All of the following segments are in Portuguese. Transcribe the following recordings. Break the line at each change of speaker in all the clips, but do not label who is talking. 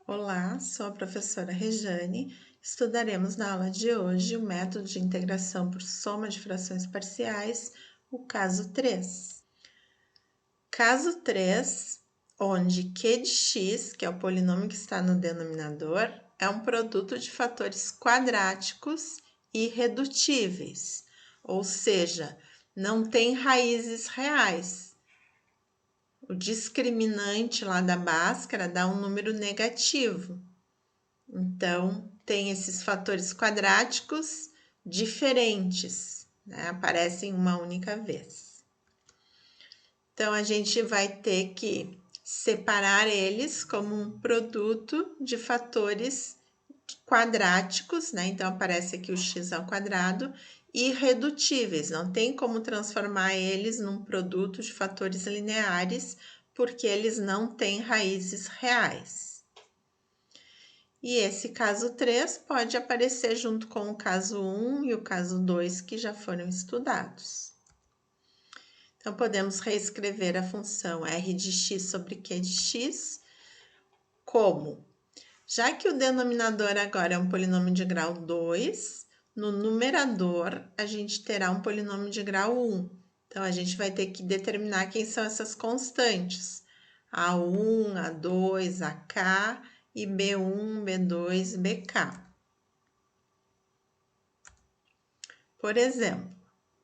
Olá, sou a professora Rejane. Estudaremos na aula de hoje o método de integração por soma de frações parciais, o caso 3. Caso 3, onde q de x, que é o polinômio que está no denominador, é um produto de fatores quadráticos irredutíveis, ou seja, não tem raízes reais. O discriminante lá da Bhaskara dá um número negativo. Então, tem esses fatores quadráticos diferentes, né? Aparecem uma única vez. Então, a gente vai ter que separar eles como um produto de fatores quadráticos, né? Então, aparece aqui o x ao quadrado, irredutíveis. Não tem como transformar eles num produto de fatores lineares, porque eles não têm raízes reais. E esse caso 3 pode aparecer junto com o caso 1 e o caso 2 que já foram estudados. Então, podemos reescrever a função r de x sobre q de x como, já que o denominador agora é um polinômio de grau 2, no numerador a gente terá um polinômio de grau 1. Então, a gente vai ter que determinar quem são essas constantes. A1, A2, AK e B1, B2, BK. Por exemplo,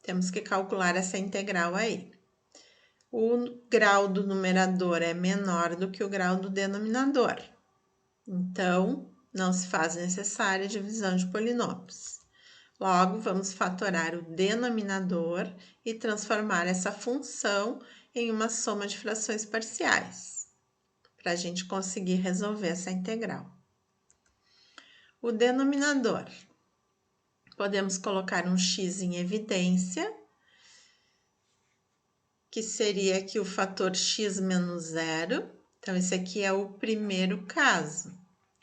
temos que calcular essa integral aí. O grau do numerador é menor do que o grau do denominador. Então, não se faz necessária divisão de polinômios. Logo, vamos fatorar o denominador e transformar essa função em uma soma de frações parciais, para a gente conseguir resolver essa integral. O denominador. Podemos colocar um x em evidência, que seria aqui o fator x menos zero. Então, esse aqui é o primeiro caso.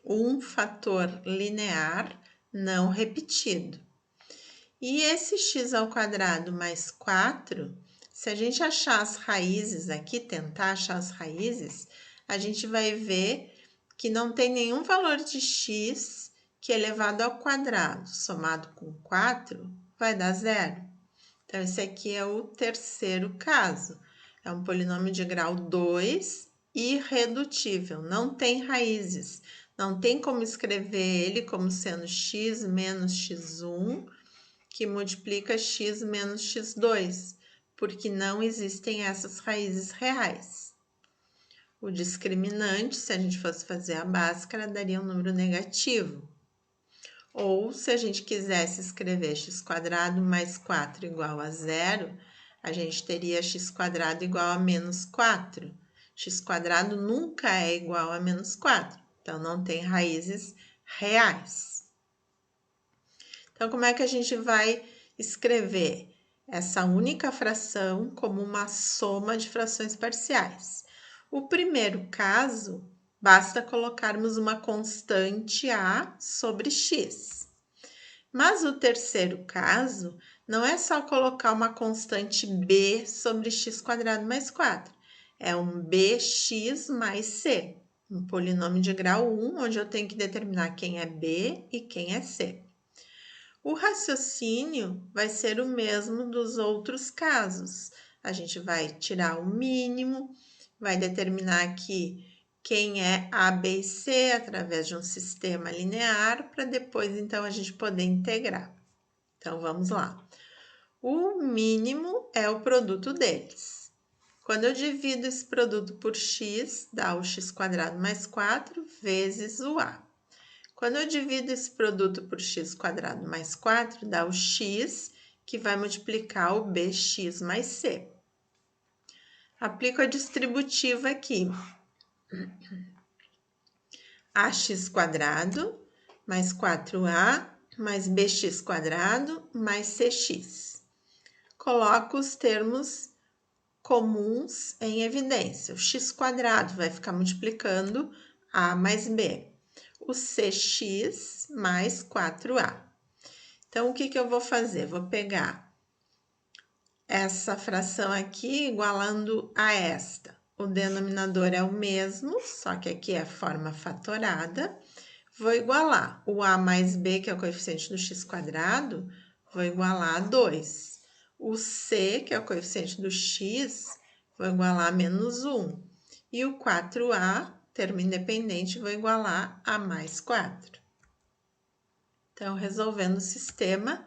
Um fator linear não repetido. E esse x ao quadrado mais 4, se a gente achar as raízes aqui, tentar achar as raízes, a gente vai ver que não tem nenhum valor de x que elevado ao quadrado, somado com 4, vai dar zero. Então, esse aqui é o terceiro caso. É um polinômio de grau 2, irredutível, não tem raízes. Não tem como escrever ele como sendo x menos x1, que multiplica x menos x2, porque não existem essas raízes reais. O discriminante, se a gente fosse fazer a Bhaskara, daria um número negativo. Ou, se a gente quisesse escrever x² mais 4 igual a zero, a gente teria x² igual a menos 4. x² nunca é igual a menos 4, então não tem raízes reais. Então, como é que a gente vai escrever essa única fração como uma soma de frações parciais? O primeiro caso, basta colocarmos uma constante a sobre x. Mas o terceiro caso, não é só colocar uma constante b sobre x² mais 4. É um bx mais c, um polinômio de grau 1, onde eu tenho que determinar quem é b e quem é c. O raciocínio vai ser o mesmo dos outros casos. A gente vai tirar o mínimo, vai determinar aqui quem é A, B e C através de um sistema linear, para depois, então, a gente poder integrar. Então, vamos lá. O mínimo é o produto deles. Quando eu divido esse produto por x, dá o x² mais 4 vezes o A. Quando eu divido esse produto por x² mais 4, dá o x, que vai multiplicar o bx mais c. Aplico a distributiva aqui. Ax² mais 4a mais bx² mais cx. Coloco os termos comuns em evidência. O x² vai ficar multiplicando a mais b. O cx mais 4a. Então, o que eu vou fazer? Vou pegar essa fração aqui igualando a esta. o denominador é o mesmo, só que aqui é a forma fatorada. Vou igualar o a mais b, que é o coeficiente do x², vou igualar a 2. O c, que é o coeficiente do x, vou igualar a menos 1. E o 4a, termo independente, vou igualar a mais 4. Então, resolvendo o sistema,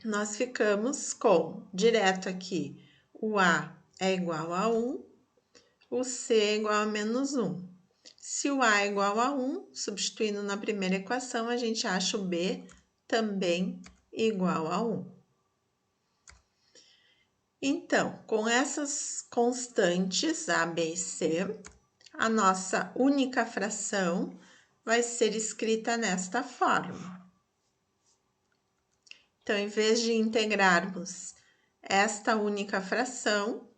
nós ficamos com, direto aqui, o a é igual a 1, o c é igual a menos 1. Se o a é igual a 1, substituindo na primeira equação, a gente acha o b também igual a 1. Então, com essas constantes, a, b e c, a nossa única fração vai ser escrita nesta forma. Então, em vez de integrarmos esta única fração,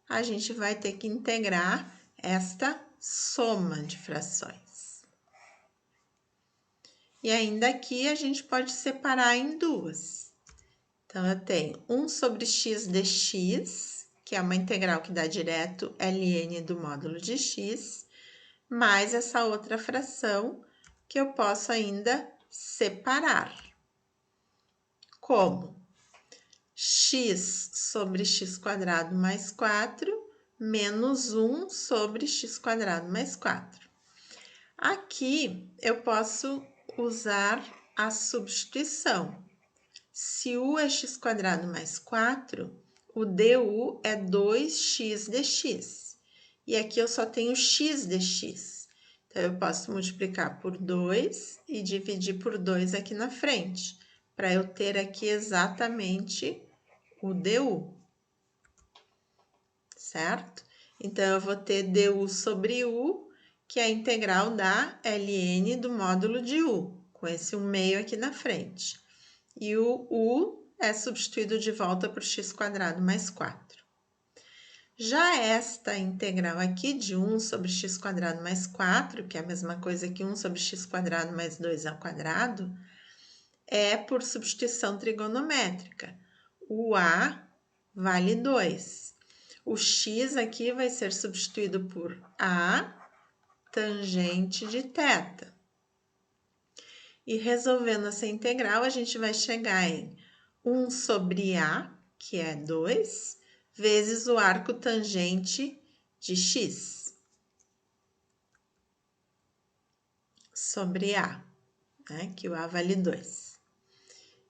a gente vai ter que integrar esta soma de frações. E ainda aqui a gente pode separar em duas. Então, eu tenho 1 sobre x dx, que é uma integral que dá direto ln do módulo de x, mais essa outra fração que eu posso ainda separar. Como? X sobre x² mais 4 menos 1 sobre x² mais 4. Aqui eu posso usar a substituição. Se u é x² mais 4, o du é 2x dx. E aqui eu só tenho x dx. Então, eu posso multiplicar por 2 e dividir por 2 aqui na frente, para eu ter aqui exatamente o du, certo? Então, eu vou ter du sobre u, que é a integral da ln do módulo de u, com esse 1/2 aqui na frente. E o u é substituído de volta por x² mais 4. Já esta integral aqui de 1 sobre x² mais 4, que é a mesma coisa que 1 sobre x² mais 2ao², é por substituição trigonométrica. O a vale 2. O x aqui vai ser substituído por a tangente de θ. E resolvendo essa integral, a gente vai chegar em 1 sobre a, que é 2, vezes o arco tangente de x sobre a, né? Que o a vale 2.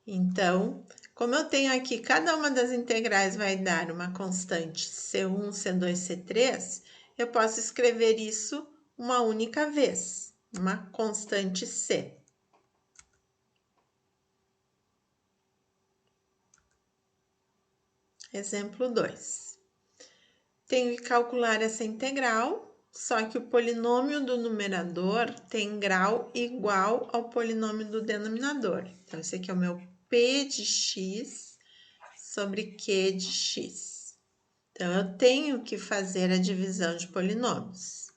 Então, como eu tenho aqui, cada uma das integrais vai dar uma constante C1, C2, C3, eu posso escrever isso uma única vez, uma constante C. Exemplo 2. Tenho que calcular essa integral, só que o polinômio do numerador tem grau igual ao polinômio do denominador. Então, esse aqui é o meu p de x sobre q de x. Então, eu tenho que fazer a divisão de polinômios.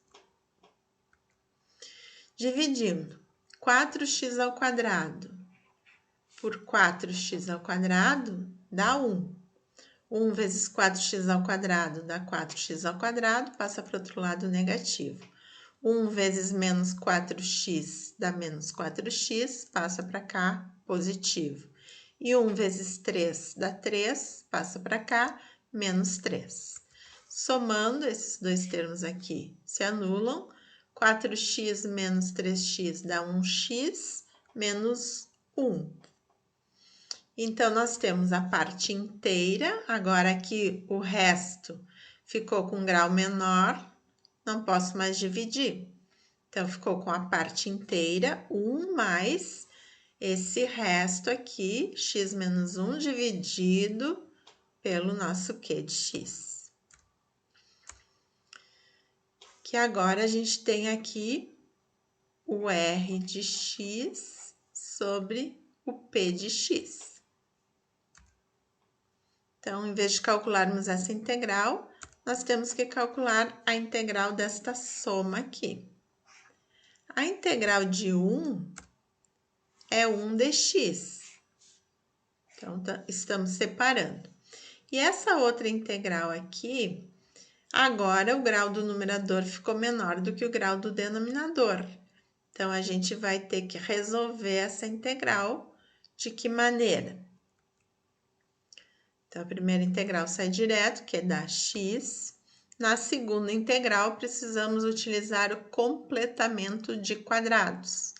Dividindo 4x² por 4x² dá 1. 1 vezes 4x² dá 4x², passa para o outro lado negativo. 1 vezes menos 4x dá menos 4x, passa para cá positivo. E 1 vezes 3 dá 3, passa para cá, menos 3. Somando, esses dois termos aqui se anulam. 4x menos 3x dá 1x menos 1. Então, nós temos a parte inteira, agora aqui o resto ficou com grau menor, não posso mais dividir. Então, ficou com a parte inteira, 1 mais esse resto aqui, x menos 1, dividido pelo nosso q de x. Que agora a gente tem aqui o r de x sobre o p de x. Então, em vez de calcularmos essa integral, nós temos que calcular a integral desta soma aqui. A integral de 1 é 1 dx. Então, estamos separando. E essa outra integral aqui, Agora, o grau do numerador ficou menor do que o grau do denominador. Então, a gente vai ter que resolver essa integral. De que maneira? Então, a primeira integral sai direto, que é da x. Na segunda integral, precisamos utilizar o completamento de quadrados,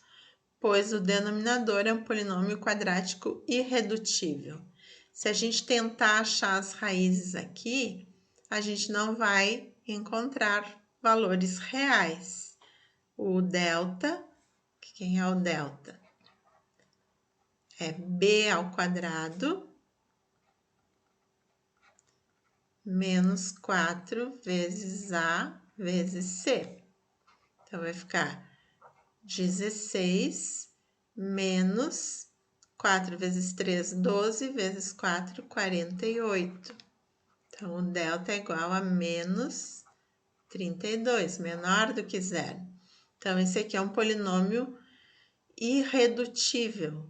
pois o denominador é um polinômio quadrático irredutível. Se a gente tentar achar as raízes aqui, a gente não vai encontrar valores reais. O delta, quem é o delta? É b ao quadrado menos 4 vezes a vezes c. Então, vai ficar 16 menos 4 vezes 3, 12, vezes 4, 48. Então, o delta é igual a menos 32, menor do que zero. Então, esse aqui é um polinômio irredutível,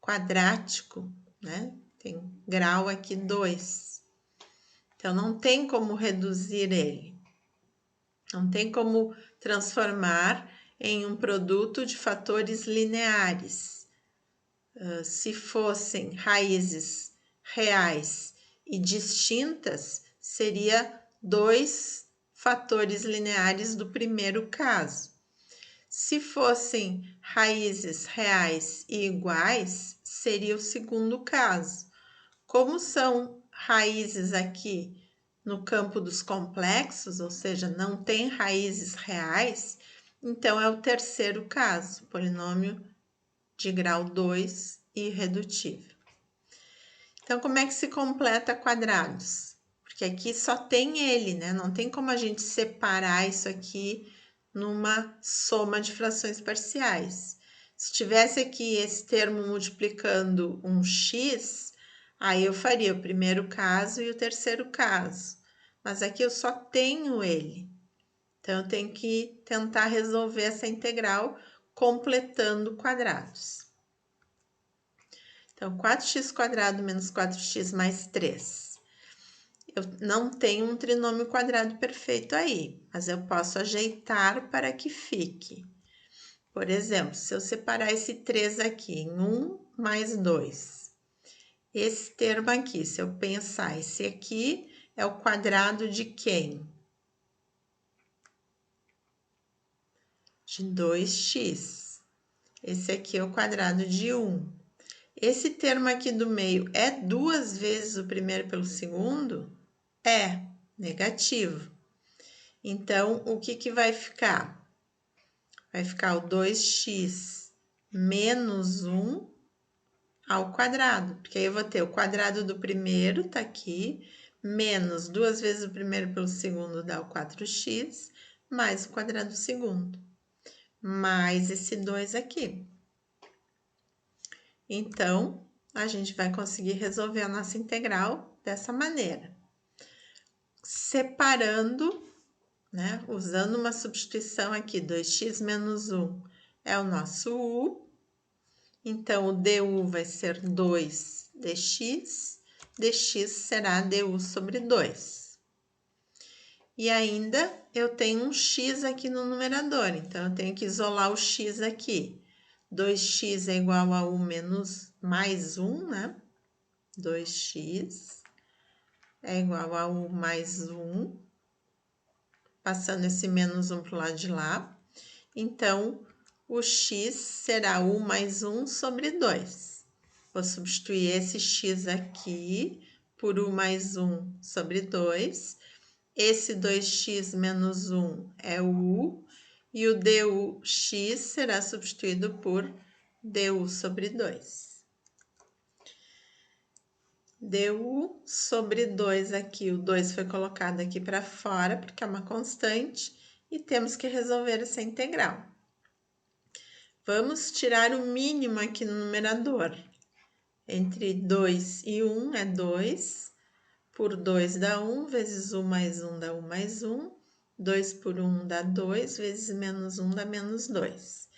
quadrático, né? Tem grau aqui 2. Então, não tem como reduzir ele. Não tem como transformar em um produto de fatores lineares. Se fossem raízes reais e distintas, seria 2 fatores lineares do primeiro caso. Se fossem raízes reais e iguais, seria o segundo caso. Como são raízes aqui no campo dos complexos, ou seja, não tem raízes reais, então é o terceiro caso, polinômio de grau 2 irredutível. Então, como é que se completa quadrados? Porque aqui só tem ele, né? Não tem como a gente separar isso aqui numa soma de frações parciais. Se tivesse aqui esse termo multiplicando um x, aí eu faria o primeiro caso e o terceiro caso. Mas aqui eu só tenho ele. Então, eu tenho que tentar resolver essa integral completando quadrados. Então, 4x² menos 4x mais 3. Eu não tenho um trinômio quadrado perfeito aí, mas eu posso ajeitar para que fique. Por exemplo, se eu separar esse 3 aqui em 1 mais 2, esse termo aqui, se eu pensar, esse aqui é o quadrado de quem? De 2x. Esse aqui é o quadrado de 1. Esse termo aqui do meio é 2 vezes o primeiro pelo segundo? É negativo. Então, o que vai ficar? Vai ficar o 2x menos 1 ao quadrado, porque aí eu vou ter o quadrado do primeiro, tá aqui, menos 2 vezes o primeiro pelo segundo dá o 4x, mais o quadrado do segundo, mais esse 2 aqui. Então, a gente vai conseguir resolver a nossa integral dessa maneira. Separando, né, usando uma substituição aqui, 2x menos 1 é o nosso u. Então, o du vai ser 2dx, dx será du sobre 2. E ainda eu tenho um x aqui no numerador, então eu tenho que isolar o x aqui. 2x é igual a u menos mais 1, né? 2x é igual a u mais 1, passando esse menos 1 para o lado de lá. Então, o x será u mais 1 sobre 2. Vou substituir esse x aqui por u mais 1 sobre 2. Esse 2x menos 1 é o u, e o dux será substituído por du sobre 2. Du sobre 2 aqui, o 2 foi colocado aqui para fora, porque é uma constante, e temos que resolver essa integral. Vamos tirar o mínimo aqui no numerador. Entre 2 e 1 é 2, por 2 dá 1, vezes 1 mais 1 dá 1 mais 1, 2 por 1 dá 2, vezes menos 1 dá menos 2.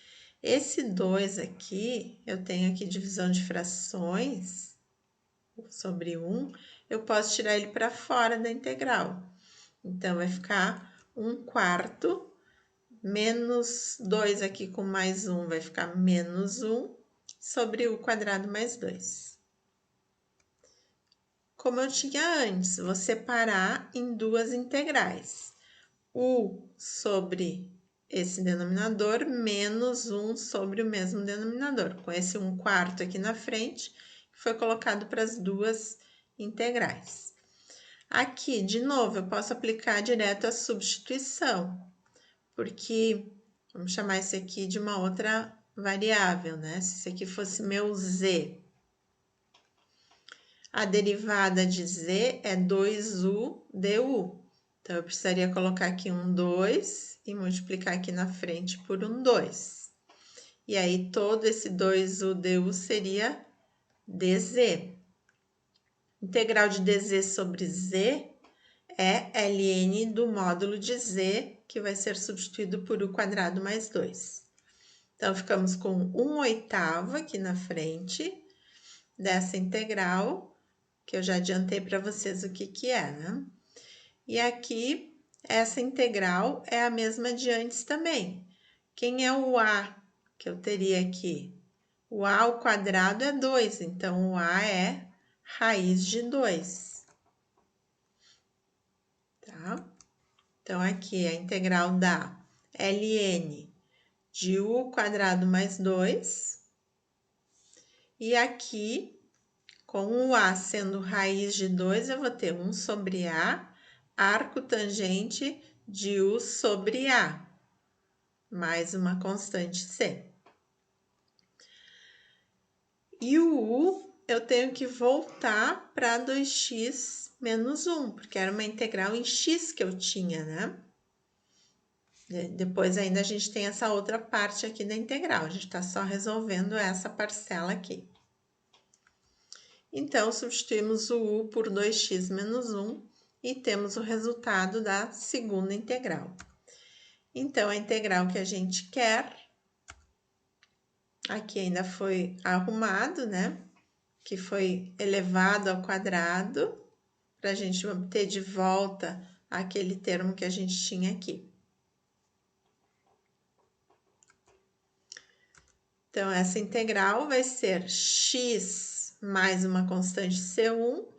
Esse 2 aqui, eu tenho aqui divisão de frações sobre 1, eu posso tirar ele para fora da integral. Então, vai ficar 1/4 menos 2 aqui com mais 1 vai ficar menos 1 sobre u quadrado mais 2. Como eu tinha antes, vou separar em duas integrais. U sobre esse denominador menos 1 sobre o mesmo denominador, com esse 1/4 aqui na frente, que foi colocado para as duas integrais. Aqui, de novo, eu posso aplicar direto a substituição, porque vamos chamar esse aqui de uma outra variável, né? Se esse aqui fosse meu z, a derivada de z é 2u du. Então, eu precisaria colocar aqui um 2 e multiplicar aqui na frente por um 2. E aí, todo esse 2u du seria dz. Integral de dz sobre z é ln do módulo de z, que vai ser substituído por u quadrado mais 2. Então, ficamos com 1/8 aqui na frente dessa integral, que eu já adiantei para vocês o que é, né? E aqui, essa integral é a mesma de antes também. Quem é o a que eu teria aqui? O a ao quadrado é 2, então o a é raiz de 2. Tá? Então, aqui a integral dá ln de u quadrado mais 2. E aqui, com o a sendo raiz de 2, eu vou ter 1 sobre a, arco tangente de u sobre a, mais uma constante c. E o u eu tenho que voltar para 2x menos 1, porque era uma integral em x que eu tinha, né? Depois ainda a gente tem essa outra parte aqui da integral, a gente está só resolvendo essa parcela aqui. Então, substituímos o u por 2x menos 1 e temos o resultado da segunda integral. Então, a integral que a gente quer, aqui ainda foi arrumado, né? Que foi elevado ao quadrado, para a gente obter de volta aquele termo que a gente tinha aqui. Então, essa integral vai ser x mais uma constante C1,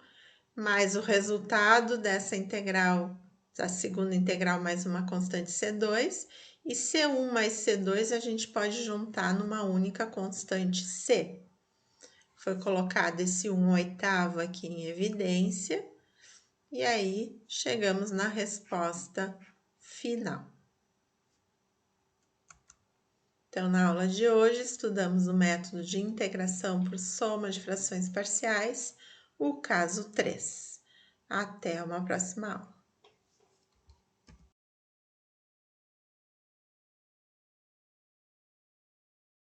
mais o resultado dessa integral, a segunda integral mais uma constante C2, e C1 mais C2 a gente pode juntar numa única constante C. Foi colocado esse 1/8 aqui em evidência, e aí chegamos na resposta final. Então, na aula de hoje, estudamos o método de integração por soma de frações parciais, o caso 3. Até uma próxima aula.